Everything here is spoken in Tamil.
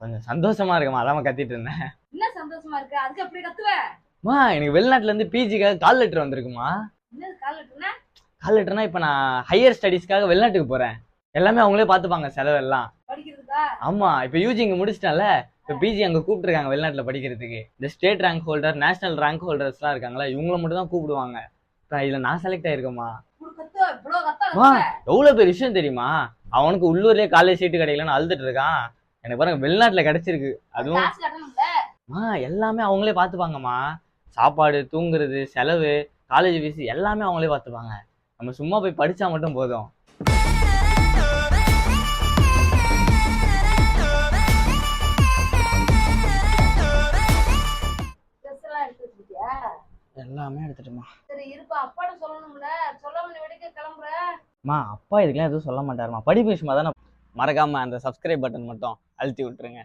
கொஞ்சம் சந்தோஷமா இருக்குமா, அதாம கத்திட்டு இருந்தேன். என்ன சந்தோஷமா இருக்கு? அதுக்கு எப்படி கத்துவ? எனக்கு வெளிநாட்டுல இருந்து பிஜிக்காக கால் லெட்டர் வந்திருக்குமா. என்னது கால் லெட்டர்னா? கால் லெட்டர்னா இப்ப நான் ஹையர் ஸ்டடீஸ்க்காக வெளிநாட்டுக்கு போறேன். எல்லாமே அவங்களே பாத்துப்பாங்க, செலவெல்லாம். படிக்கிறதுக்கா? ஆமா, இப்ப யூஜி இங்க முடிச்சிட்டேன்ல, இப்ப பிஜி அங்க கூப்பிட்டுருக்காங்க வெளிநாட்டுல படிக்கிறதுக்கு. இந்த state rank holder, national rank holders எல்லாம் இருக்காங்களா, இவங்கள மட்டும் தான் கூப்பிடுவாங்க. இப்ப இதுல நான் செலக்ட் ஆயிருக்கேமா. எவ்வளவு பெரிய விஷயம் தெரியுமா. அவனுக்கு உள்ளூர்லயே காலேஜ் சீட்டு கிடைக்கலன்னு அழுதுட்டு இருக்கான். எனக்கு பாருங்க வெளிநாட்டுல கிடைச்சிருக்கு. அதுவும் எல்லாமே அவங்களே பாத்துப்பாங்கம்மா. சாப்பாடு, தூங்குறது, செலவு, காலேஜ் ஃபீஸ் எல்லாமே அவங்களே பாத்துப்பாங்க. நம்ம சும்மா போய் படிச்சா மட்டும் போதும். எல்லாமே எடுத்துட்டுமா. சரி இருப்பா, அப்பாட்ட சொல்லணும்ல. சொல்லாம நீ வெடிக்க கிளம்புற. அப்பா இதுக்கெல்லாம் எதுவும் சொல்ல மாட்டாருமா. படிப்பு விஷயமா தானே. மறக்காம அந்த சப்ஸ்கிரைப் பட்டன் மட்டும் அழுத்தி விட்டுருங்க.